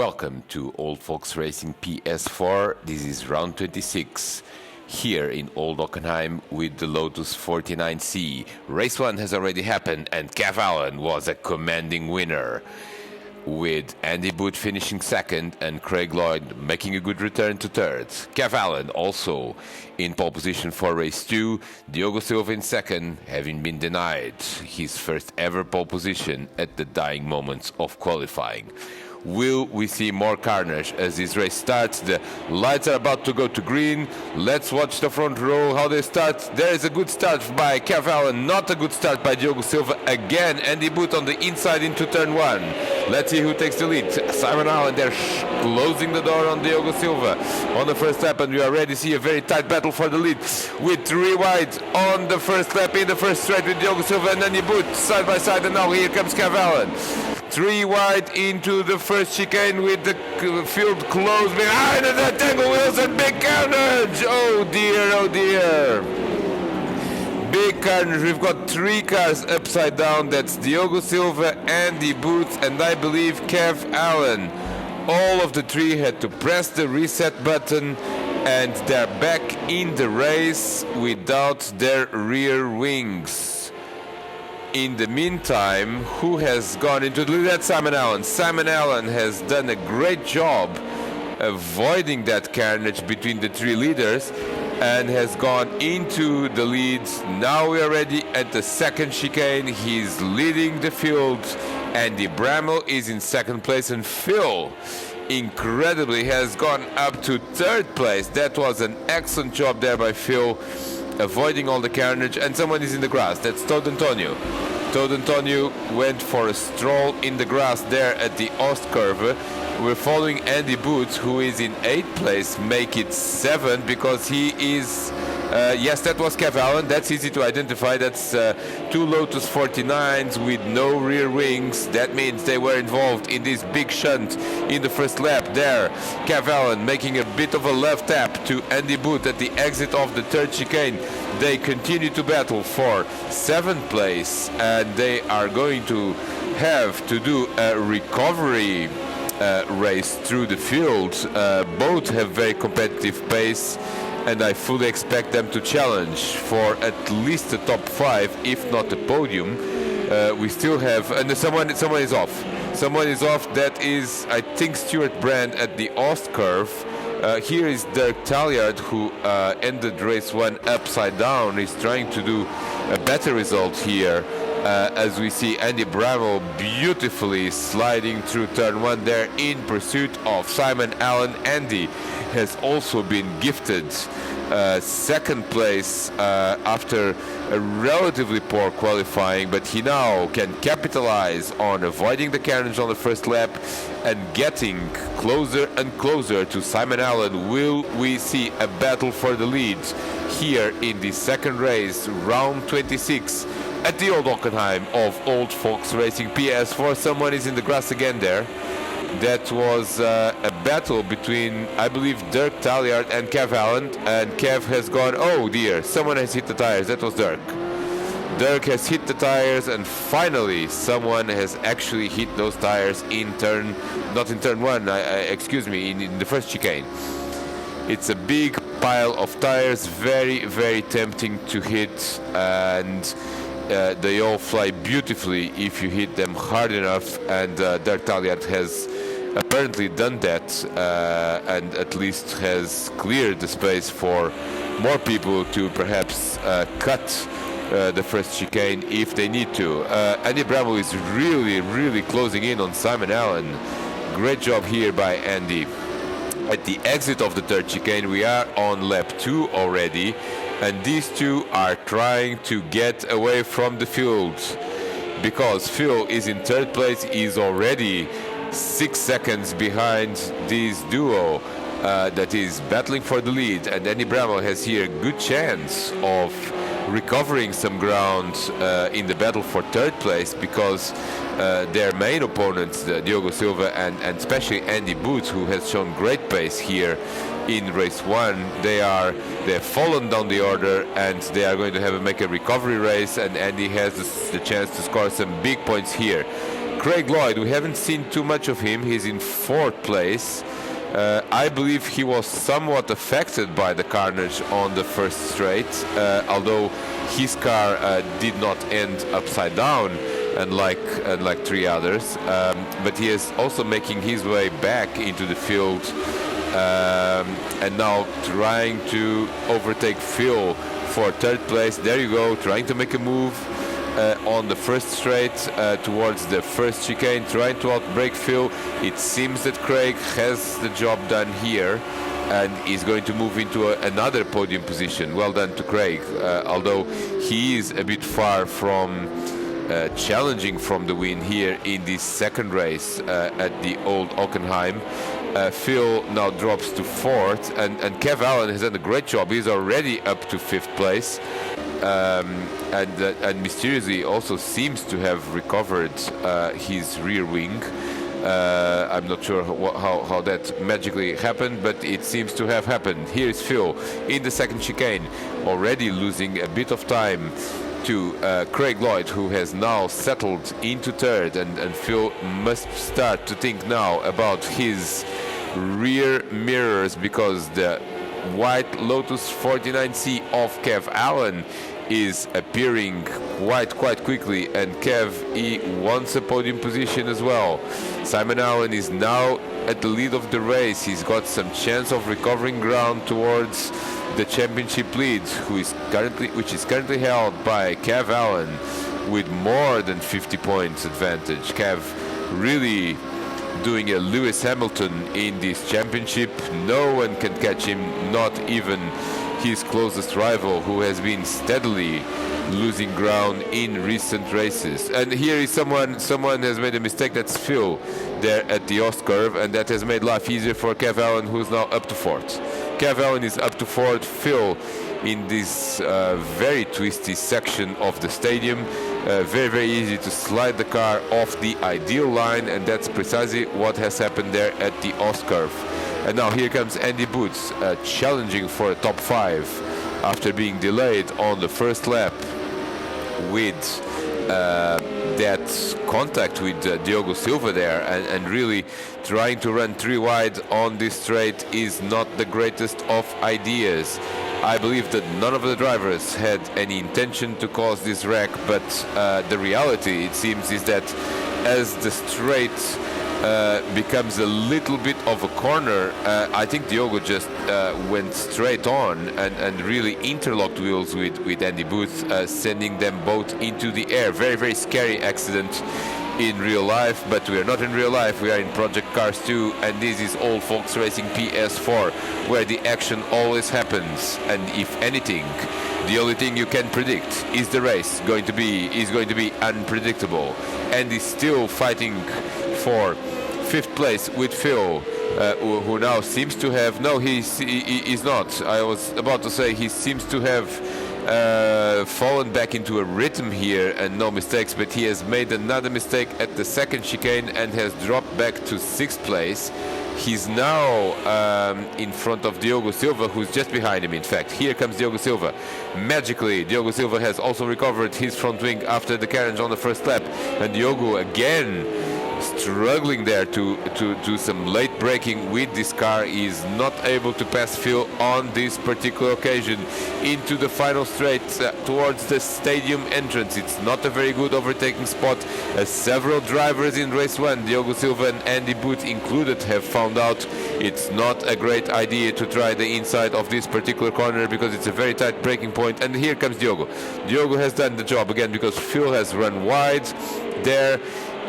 Welcome to Old Folks Racing PS4. This is round 26 here in Old Hockenheim with the Lotus 49C. Race 1 has already happened and Kev Allen was a commanding winner, with Andy Booth finishing second and Craig Lloyd making a good return to third. Kev Allen also in pole position for race 2. Diogo Silva in second, having been denied his first ever pole position at the dying moments of qualifying. Will we see more carnage as this race starts? The lights are about to go to green. Let's watch the front row, how they start. There is a good start by Kev Allen, not a good start by Diogo Silva. Again, Andy Booth on the inside into turn 1. Let's see who takes the lead. Simon Allen there closing the door on Diogo Silva on the first lap, and we already see a very tight battle for the lead with 3 wide on the first lap in the first straight with Diogo Silva and Andy Booth side by side, and now here comes Kev Allen. 3 wide into the first chicane with the field closed behind the Tangle Wheels and big carnage. Oh dear, oh dear. Big carnage. We've got 3 cars upside down. That's Diogo Silva, Andy Booth, and I believe Kev Allen. All of the 3 had to press the reset button, and they're back in the race without their rear wings. In the meantime, who has gone into the lead? That's Simon Allen. Simon Allen has done a great job avoiding that carnage between the 3 leaders and has gone into the lead. Now we are ready at the second chicane. He's leading the field. Andy Bramall is in second place, and Phil incredibly has gone up to third place. That was an excellent job there by Phil, avoiding all the carnage. And someone is in the grass. That's Todd Antonio. Todd Antonio went for a stroll in the grass there at the Ost curve. We're following Andy Booth, who is in 8th place, make it 7 because he is yes, that was Kev Allen. That's easy to identify. That's 2 Lotus 49s with no rear wings. That means they were involved in this big shunt in the first lap there. Kev Allen making a bit of a left tap to Andy Booth at the exit of the third chicane. They continue to battle for 7th place, and they are going to have to do a recovery race through the field. Both have very competitive pace, and I fully expect them to challenge for at least the top 5, if not the podium. We still have, and someone is off. Someone is off. That is, I think, Stuart Brand at the Ost curve. Here is Dirk Talliard, who ended race 1 upside down. He's trying to do a better result here. As we see Andy Bramall beautifully sliding through turn 1 there in pursuit of Simon Allen. Andy has also been gifted second place after a relatively poor qualifying, but he now can capitalize on avoiding the carnage on the first lap and getting closer and closer to Simon Allen. Will we see a battle for the lead here in the second race, round 26 at the Old Hockenheim of Old Folks Racing PS4? Someone is in the grass again there. That was a battle between, I believe, Dirk Talliard and Kev Allen, and Kev has gone, oh dear, someone has hit the tires. That was Dirk. Dirk has hit the tires, and finally someone has actually hit those tires in turn, not in turn 1, excuse me, in the first chicane. It's a big pile of tires, very, very tempting to hit, and they all fly beautifully if you hit them hard enough, and Dirk Talliard has apparently done that, and at least has cleared the space for more people to perhaps cut the first chicane if they need to. Andy Bramall is really, really closing in on Simon Allen. Great job here by Andy. At the exit of the third chicane, we are on lap 2 already, and these 2 are trying to get away from the field because Phil is in third place. He's already 6 seconds behind this duo that is battling for the lead, and Andy Bramall has here a good chance of recovering some ground in the battle for third place, because their main opponents, Diogo Silva and especially Andy Booth, who has shown great pace here in race 1, they've fallen down the order, and they are going to make a recovery race, and Andy has the chance to score some big points here. Craig Lloyd, we haven't seen too much of him. He's in 4th place. I believe he was somewhat affected by the carnage on the first straight, although his car did not end upside down, unlike 3 others. But he is also making his way back into the field, and now trying to overtake Phil for 3rd place. There you go, trying to make a move on the first straight towards the first chicane, trying to outbrake Phil. It seems that Craig has the job done here and is going to move into another podium position. Well done to Craig, although he is a bit far from challenging from the win here in this second race at the old Hockenheim. Phil now drops to 4th, and Kev Allen has done a great job. He's already up to 5th place. And mysteriously also seems to have recovered his rear wing. I'm not sure how that magically happened, but it seems to have happened. Here is Phil in the second chicane, already losing a bit of time to Craig Lloyd, who has now settled into 3rd, and Phil must start to think now about his rear mirrors, because the white Lotus 49C of Kev Allen is appearing quite quickly, and Kev, he wants a podium position as well. Simon Allen is now at the lead of the race. He's got some chance of recovering ground towards the championship lead, which is currently held by Kev Allen with more than 50 points advantage. Kev really doing a Lewis Hamilton in this championship. No one can catch him, not even his closest rival, who has been steadily losing ground in recent races. And here is someone has made a mistake. That's Phil there at the Ost curve, and that has made life easier for Kev Allen, who's now up to 4th. Kev Allen is up to 4th. Phil in this very twisty section of the stadium. Very easy to slide the car off the ideal line, and that's precisely what has happened there at the Ost curve. And now here comes Andy Boots challenging for a top 5 after being delayed on the first lap with that contact with Diogo Silva there, and really trying to run 3 wide on this straight is not the greatest of ideas. I believe that none of the drivers had any intention to cause this wreck, but the reality, it seems, is that as the straight becomes a little bit of a corner, I think Diogo just went straight on and really interlocked wheels with Andy Booth, sending them both into the air. Very scary accident in real life, but we are not in real life. We are in Project Cars 2, and this is Old Folks Racing PS4, where the action always happens, and if anything, the only thing you can predict is the race is going to be unpredictable. And is still fighting for 5th place with Phil, who now seems to have, no, he's not. I was about to say he seems to have fallen back into a rhythm here and no mistakes, but he has made another mistake at the second chicane and has dropped back to 6th place. He's now in front of Diogo Silva, who's just behind him. In fact, here comes Diogo Silva. Magically, Diogo Silva has also recovered his front wing after the carnage on the first lap, and Diogo again struggling there to do some late braking with this car. Is not able to pass Phil on this particular occasion into the final straight towards the stadium entrance. It's not a very good overtaking spot, as several drivers in race 1, Diogo Silva and Andy Booth included, have found out it's not a great idea to try the inside of this particular corner, because it's a very tight braking point. And here comes Diogo. Diogo has done the job again, because Phil has run wide there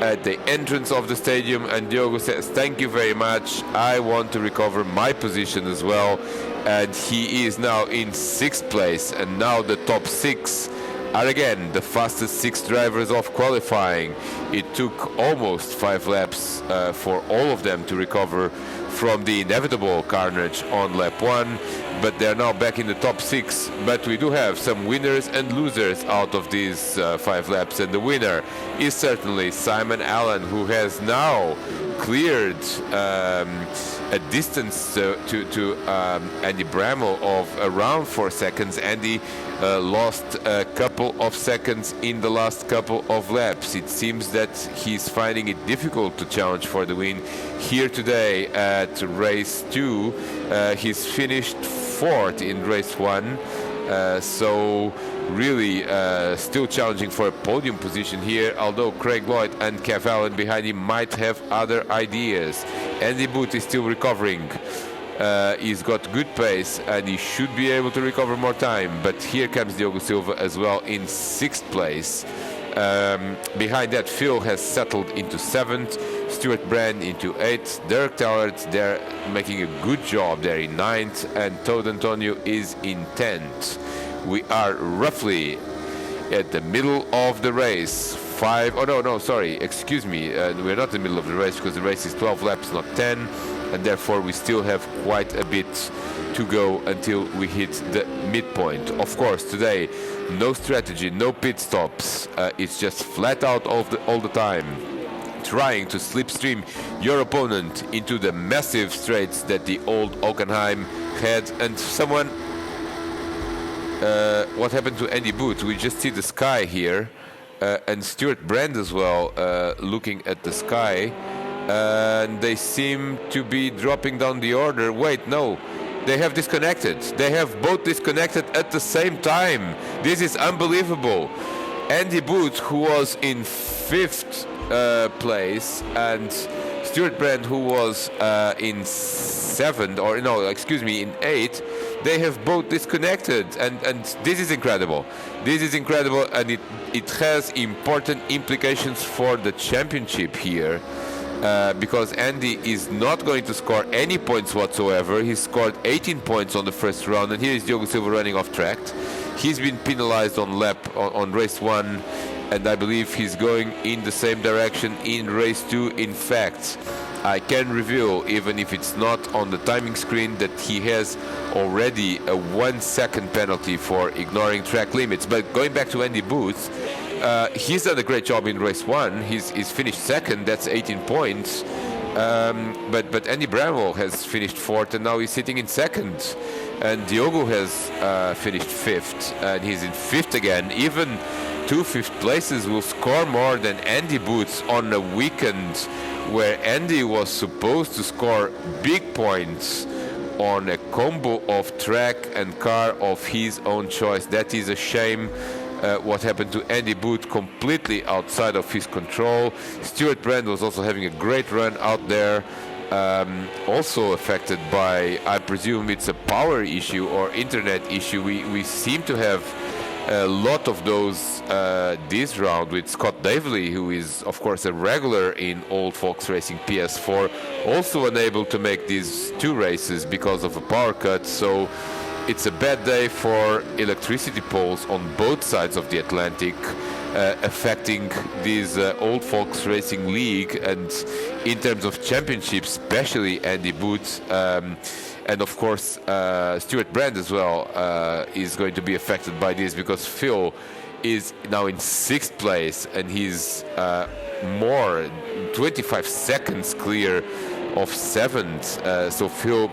at the entrance of the stadium, and Diogo says, thank you very much, I want to recover my position as well. And he is now in 6th place, and now the top 6 are again the fastest 6 drivers of qualifying. It took almost 5 laps for all of them to recover from the inevitable carnage on lap 1, but they're now back in the top 6. But we do have some winners and losers out of these 5 laps, and the winner is certainly Simon Allen, who has now cleared a distance to Andy Bramall of around 4 seconds. Andy lost a couple of seconds in the last couple of laps. It seems that he's finding it difficult to challenge for the win here today at race 2. He's finished 4th in race 1. So really still challenging for a podium position here, although Craig Lloyd and Kev Allen behind him might have other ideas. Andy Booth is still recovering. He's got good pace and he should be able to recover more time, but here comes Diogo Silva as well in 6th place. Behind that, Phil has settled into 7th, Stuart Brand into 8th, Dirk Tallard they're making a good job there in 9th, and Toad Antonio is in 10th. We are roughly at the middle of the race. Excuse me, we're not in the middle of the race because the race is 12 laps, not 10, and therefore we still have quite a bit to go until we hit the midpoint. Of course, today, no strategy, no pit stops. It's just flat out all the time, trying to slipstream your opponent into the massive straights that the old Hockenheim had. And someone, what happened to Andy Booth? We just see the sky here, and Stuart Brand as well, looking at the sky. And they seem to be dropping down the order. Wait, no, they have disconnected. They have both disconnected at the same time. This is unbelievable. Andy Booth, who was in 5th place, and Stuart Brand, who was in 7th, or no, excuse me, in 8th, they have both disconnected, and this is incredible. This is incredible, and it has important implications for the championship here. Because Andy is not going to score any points whatsoever. He scored 18 points on the first round, and here is Diogo Silva running off track. He's been penalized on race 1, and I believe he's going in the same direction in race 2. In fact, I can reveal, even if it's not on the timing screen, that he has already a 1-second penalty for ignoring track limits. But going back to Andy Booth, he's done a great job in race 1. He's finished 2nd. That's 18 points. But Andy Bramall has finished 4th, and now he's sitting in 2nd. And Diogo has finished 5th, and he's in 5th again. Even 2 5th places will score more than Andy Booth on a weekend where Andy was supposed to score big points on a combo of track and car of his own choice. That is a shame. What happened to Andy Booth, completely outside of his control. Stuart Brand was also having a great run out there, also affected by, I presume it's a power issue or internet issue. We seem to have a lot of those this round with Scott Davely, who is of course a regular in Old Folks Racing PS4, also unable to make these 2 races because of a power cut. So it's a bad day for electricity poles on both sides of the Atlantic, affecting this Old Folks Racing League, and in terms of championship, especially Andy Booth. And of course, Stuart Brand as well is going to be affected by this, because Phil is now in 6th place and he's more 25 seconds clear of 7th. So Phil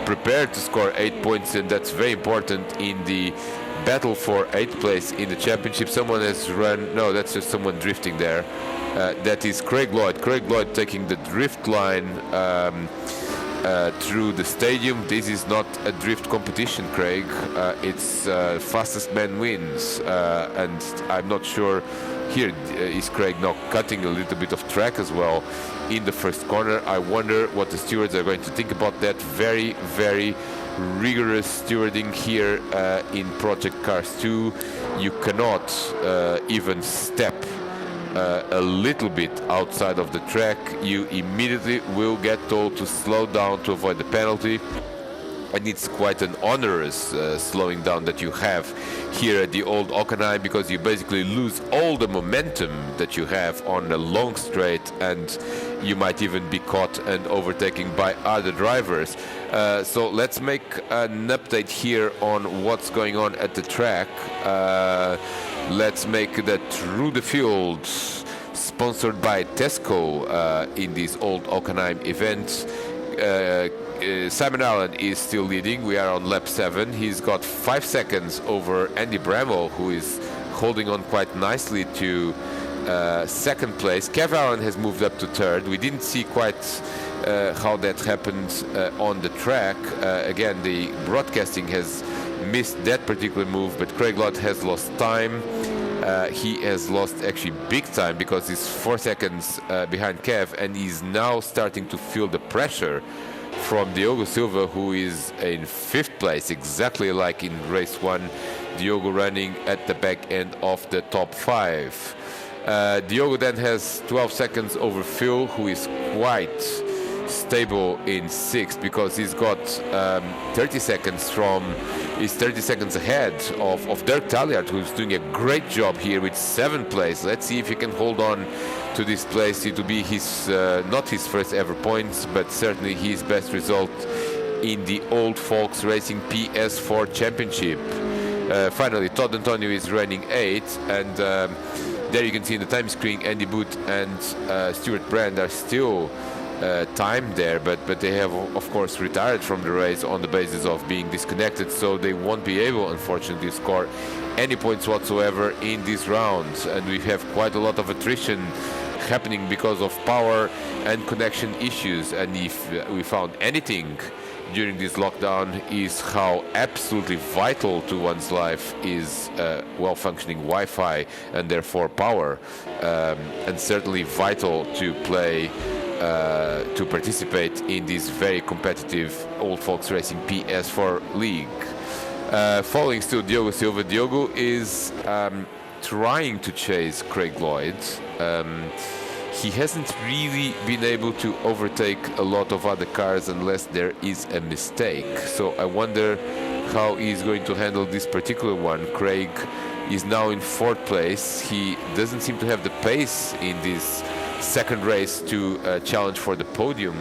prepared to score 8 points, and that's very important in the battle for 8th place in the championship. Someone has run, no, that's just someone drifting there. That is Craig Lloyd. Craig Lloyd taking the drift line through the stadium. This is not a drift competition, Craig. It's fastest man wins, and I'm not sure. Here is Craig now cutting a little bit of track as well in the first corner. I wonder what the stewards are going to think about that. Very, very rigorous stewarding here in Project Cars 2. You cannot even step a little bit outside of the track. You immediately will get told to slow down to avoid the penalty. And it's quite an onerous slowing down that you have here at the old Hockenheim, because you basically lose all the momentum that you have on a long straight, and you might even be caught and overtaken by other drivers. So let's make an update here on what's going on at the track. Let's make that through the field sponsored by Tesco in these old Hockenheim events. Simon Allen is still leading. We are on lap 7. He's got 5 seconds over Andy Bramall, who is holding on quite nicely to second place. Kev Allen has moved up to third. We didn't see quite how that happened on the track. Again, the broadcasting has missed that particular move, but Craig Lloyd has lost time. He has lost actually big time because he's 4 seconds behind Kev, and he's now starting to feel the pressure from Diogo Silva, who is in 5th place, exactly like in race 1. Diogo running at the back end of the top 5. Diogo then has 12 seconds over Phil, who is quite stable in 6th because he's got 30 seconds ahead of Dirk Talliard, who's doing a great job here with 7th place. Let's see if he can hold on to this place. It will be his not his first ever points, but certainly his best result in the Old Folks Racing PS4 Championship. Finally, Todd Antonio is running 8th, and there you can see in the time screen Andy Booth and Stuart Brand are still timed there, but they have of course retired from the race on the basis of being disconnected, so they won't be able, unfortunately, to score any points whatsoever in this round. And we have quite a lot of attrition happening because of power and connection issues. And if we found anything during this lockdown, is how absolutely vital to one's life is well-functioning Wi-Fi and therefore power, and certainly vital to play to participate in this very competitive Old Folks Racing PS4 league. Following still Diogo Silva. Diogo is trying to chase Craig Lloyd. He hasn't really been able to overtake a lot of other cars unless there is a mistake. So I wonder how he's going to handle this particular one. Craig is now in 4th place. He doesn't seem to have the pace in this second race to challenge for the podium,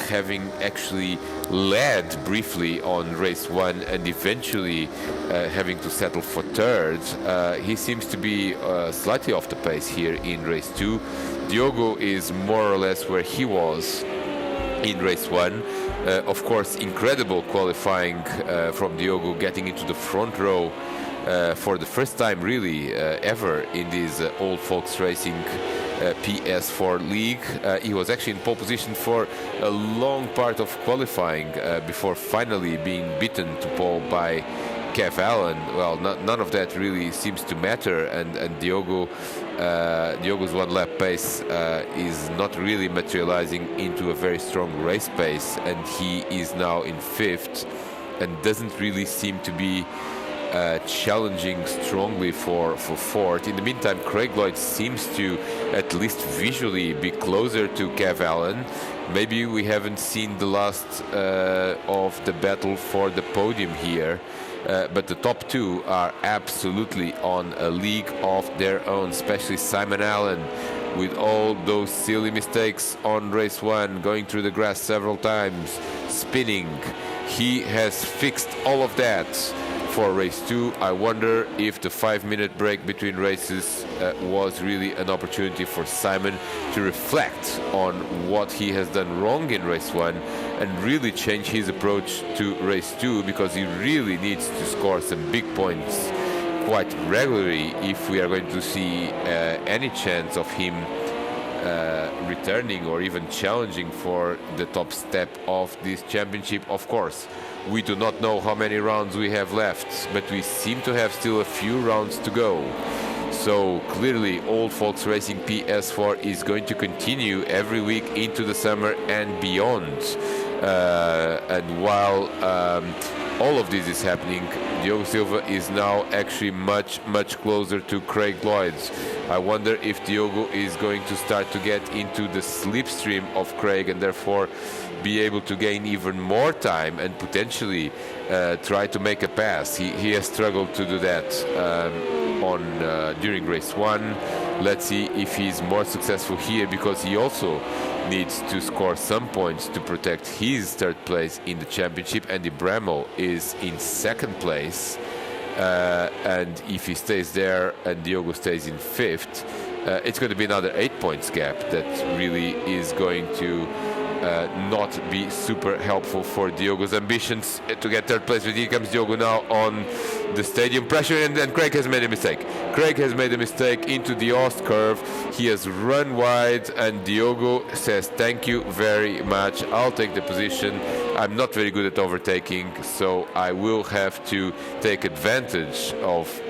having actually led briefly on race 1 and eventually having to settle for 3rd. He seems to be slightly off the pace here in race 2. Diogo is more or less where he was in race 1. Of course, incredible qualifying from Diogo, getting into the front row for the first time really ever in this Old Folks Racing PS4 league. He was actually in pole position for a long part of qualifying before finally being beaten to pole by Kev Allen. Well, none of that really seems to matter, and Diogo's 1 lap pace is not really materializing into a very strong race pace, and he is now in 5th and doesn't really seem to be challenging strongly for 4th. In the meantime, Craig Lloyd seems to, at least visually, be closer to Kev Allen. Maybe we haven't seen the last of the battle for the podium here, but the top 2 are absolutely on a league of their own, especially Simon Allen, with all those silly mistakes on race 1, going through the grass several times, spinning. He has fixed all of that for race 2. I wonder if the 5-minute break between races was really an opportunity for Simon to reflect on what he has done wrong in race 1 and really change his approach to race 2, because he really needs to score some big points quite regularly if we are going to see any chance of him returning or even challenging for the top step of this championship. Of course, we do not know how many rounds we have left, but we seem to have still a few rounds to go. So clearly Old Folks Racing PS4 is going to continue every week into the summer and beyond. And while all of this is happening, Diogo Silva is now actually much closer to Craig Lloyd. I wonder if Diogo is going to start to get into the slipstream of Craig and therefore be able to gain even more time and potentially try to make a pass. He has struggled to do that during race 1. Let's see if he's more successful here, because he also needs to score some points to protect his 3rd place in the championship. Andy Bramall is in 2nd place, and if he stays there and Diogo stays in 5th, it's going to be another 8 points gap that really is going to not be super helpful for Diogo's ambitions to get third place. But here comes Diogo now on the stadium pressure, and then Craig has made a mistake. Craig has made a mistake into the Ost curve. He has run wide, and Diogo says, thank you very much, I'll take the position. I'm not very good at overtaking, so I will have to take advantage of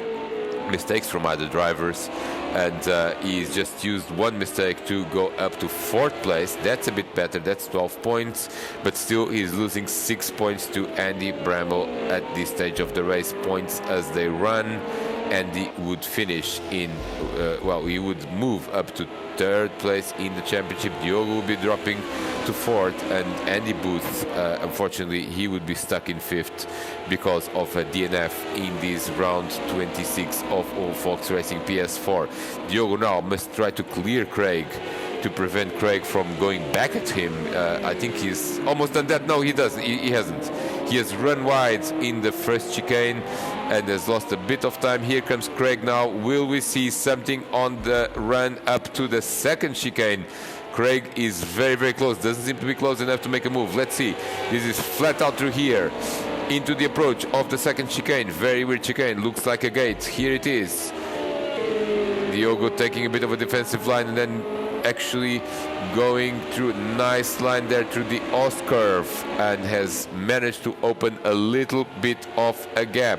mistakes from other drivers, and he's just used one mistake to go up to fourth place. That's a bit better, that's 12 points, but still he's losing 6 points to Andy Bramall at this stage of the race. Points as they run. Andy would finish in, he would move up to third place in the championship. Diogo will be dropping to fourth, and Andy Booth, unfortunately, he would be stuck in fifth because of a DNF in this round 26 of All Folks Racing PS4. Diogo now must try to clear Craig to prevent Craig from going back at him. I think he's almost done that. No, he doesn't. He hasn't. He has run wide in the first chicane and has lost a bit of time. Here comes Craig now. Will we see something on the run up to the second chicane? Craig is very, very close. Doesn't seem to be close enough to make a move. Let's see. This is flat out through here into the approach of the second chicane. Very weird chicane. Looks like a gate. Here it is. Diogo taking a bit of a defensive line and then actually going through a nice line there through the Ost curve, and has managed to open a little bit of a gap.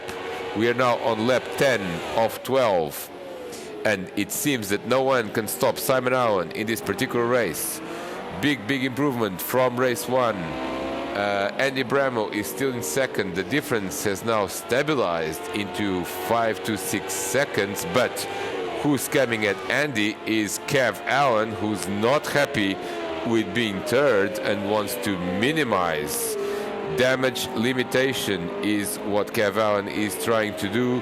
We are now on lap 10 of 12, and it seems that no one can stop Simon Allen in this particular race. Big improvement from race 1. Andy Bramall is still in second. The difference has now stabilized into 5 to 6 seconds, but who's coming at Andy is Kev Allen, who's not happy with being third and wants to minimize damage limitation, is what Kev Allen is trying to do,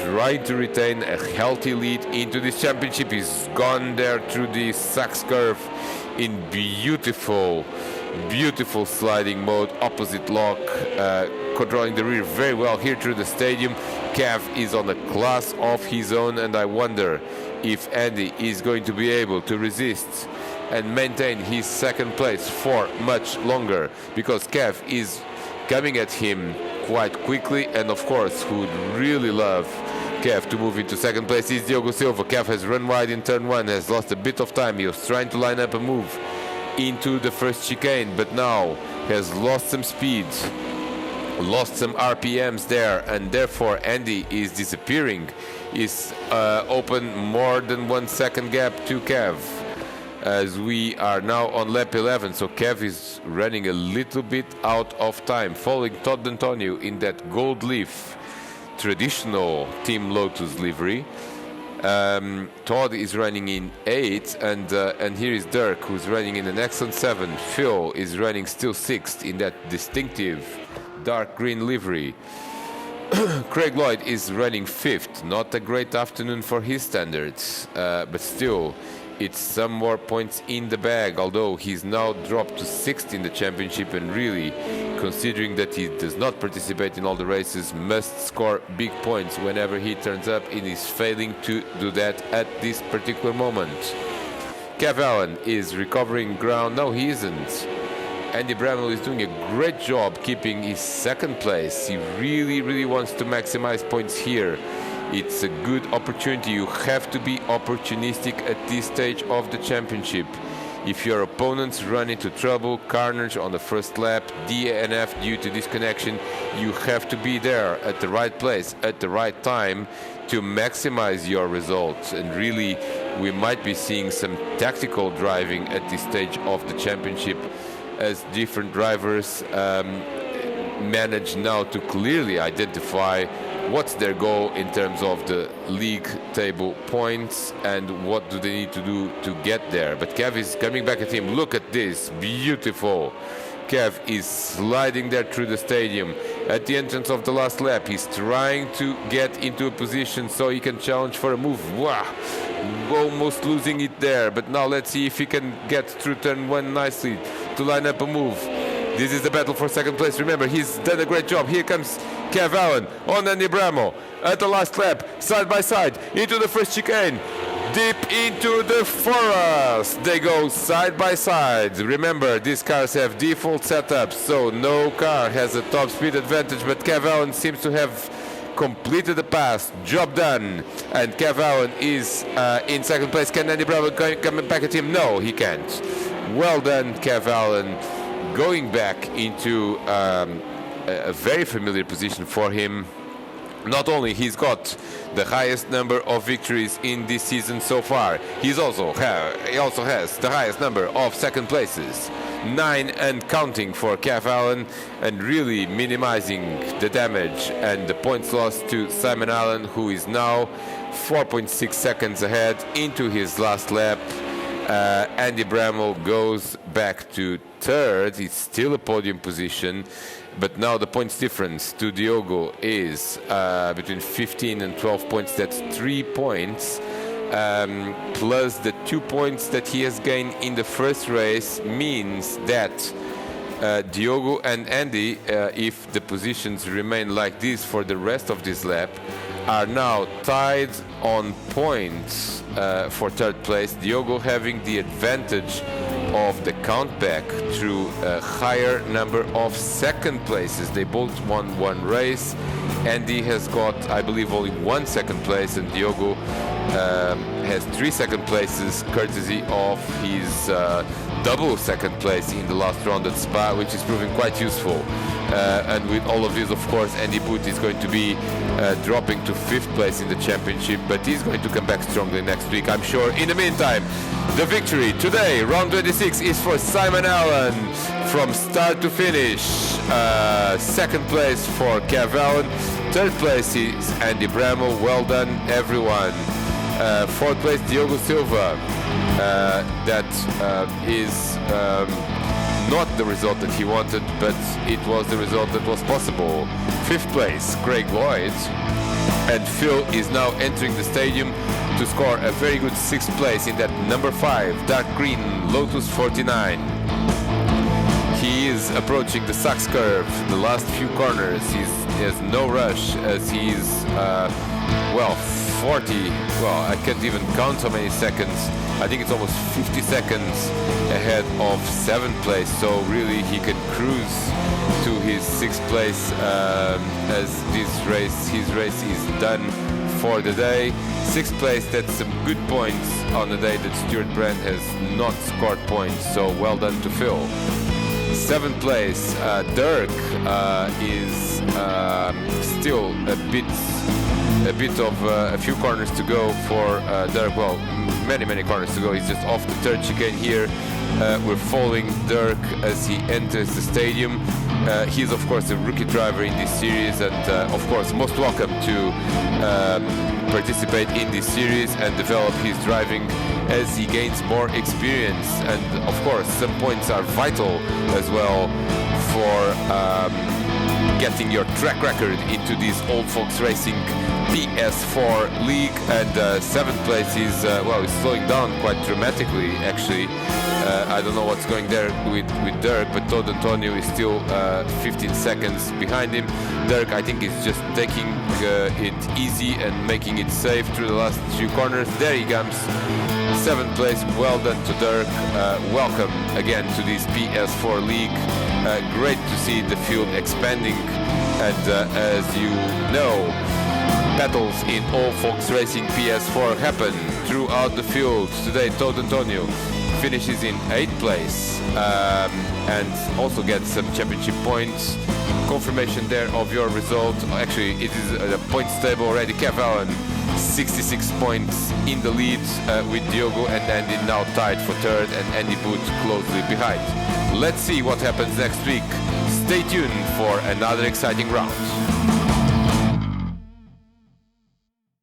trying to retain a healthy lead into this championship. He's gone there through the Sachs curve in beautiful sliding mode, opposite lock, controlling the rear very well here through the stadium. Kev is on a class of his own, and I wonder if Andy is going to be able to resist and maintain his second place for much longer, because Kev is coming at him quite quickly, and of course who would really love Kev to move into second place is Diogo Silva. Kev has run wide in turn 1, has lost a bit of time. He was trying to line up a move into the first chicane, but now has lost some speed, lost some RPMs there, and therefore Andy is disappearing. Is open more than 1 second gap to Kev, as we are now on lap 11. So Kev is running a little bit out of time, following Todd Antonio in that gold leaf traditional Team Lotus livery. Todd is running in 8, and here is Dirk, who's running in an excellent 7. Phil is running still 6th in that distinctive dark green livery. Craig Lloyd is running 5th. Not a great afternoon for his standards, but still it's some more points in the bag, although he's now dropped to 6th in the championship, and really, considering that he does not participate in all the races, must score big points whenever he turns up, and is failing to do that at this particular moment. Kev Allen is recovering ground. No, he isn't. Andy Bramall is doing a great job keeping his second place. He really wants to maximize points here. It's a good opportunity. You have to be opportunistic at this stage of the championship. If your opponents run into trouble, carnage on the first lap, DNF due to disconnection, you have to be there at the right place at the right time to maximize your results. And really, we might be seeing some tactical driving at this stage of the championship, as different drivers manage now to clearly identify what's their goal in terms of the league table points and what do they need to do to get there. But Kev is coming back at him. Look at this, beautiful. Kev is sliding there through the stadium. At the entrance of the last lap, he's trying to get into a position so he can challenge for a move. Wow, almost losing it there, but now let's see if he can get through turn 1 nicely to line up a move. This is the battle for second place. Remember, he's done a great job. Here comes Kev Allen on Andy Bramall at the last lap, side by side, into the first chicane. deep into the forest. They go side by side. Remember, these cars have default setups, so no car has a top speed advantage, but Kev Allen seems to have completed the pass. Job done. And Kev Allen is in second place. Can Andy Bramall come back at him? No, he can't. Well done, Kev Allen. Going back into a very familiar position for him. Not only he's got the highest number of victories in this season so far, he also has the highest number of second places. 9 and counting for Kev Allen, and really minimizing the damage and the points lost to Simon Allen, who is now 4.6 seconds ahead into his last lap. Andy Bramall goes back to third. It's still a podium position, but now the points difference to Diogo is between 15 and 12 points. That's 3 points. Plus the 2 points that he has gained in the first race means that Diogo and Andy, if the positions remain like this for the rest of this lap, are now tied on points for third place. Diogo having the advantage of the countback through a higher number of second places. They both won one race. Andy has got, I believe, only 1 second place, and Diogo has 3 second places courtesy of his double second place in the last round at Spa, which is proving quite useful. And with all of this, of course, Andy Boot is going to be dropping to 5th place in the championship, but he's going to come back strongly next week, I'm sure. In the meantime, the victory today, round 26, is for Simon Allen from start to finish. Second place for Kev Allen. Third place is Andy Bramall. Well done, everyone. Fourth place, Diogo Silva. That is not the result that he wanted, but it was the result that was possible. Fifth place, Craig Lloyd. And Phil is now entering the stadium to score a very good 6th place in that number 5, dark green Lotus 49. He is approaching the Sachs curve, the last few corners. He has no rush as he is, 40, I can't even count how many seconds. I think it's almost 50 seconds ahead of 7th place, so really he can cruise to his 6th place as his race is done for the day. 6th place, that's some good points on the day that Stuart Brand has not scored points, so well done to Phil. 7th place, Dirk is still a few corners to go for Dirk. Well, many corners to go. He's just off the third chicane here. We're following Dirk as he enters the stadium. He's of course a rookie driver in this series, and of course most welcome to participate in this series and develop his driving as he gains more experience. And of course some points are vital as well for getting your track record into this old folks racing PS4 league. And 7th place is is slowing down quite dramatically, actually. I don't know what's going there with Dirk, but Todd Antonio is still 15 seconds behind him. Dirk, I think, is just taking it easy and making it safe through the last few corners. There he comes, 7th place. Well done to Dirk. Welcome again to this PS4 league. Great to see the field expanding, and as you know, battles in all folks racing PS4 happen throughout the field. Today Todd Antonio finishes in 8th place and also gets some championship points. Confirmation there of your result. Actually, it is a points table already. Kev Allen 66 points in the lead with Diogo and Andy now tied for 3rd, and Andy Boot closely behind. Let's see what happens next week. Stay tuned for another exciting round.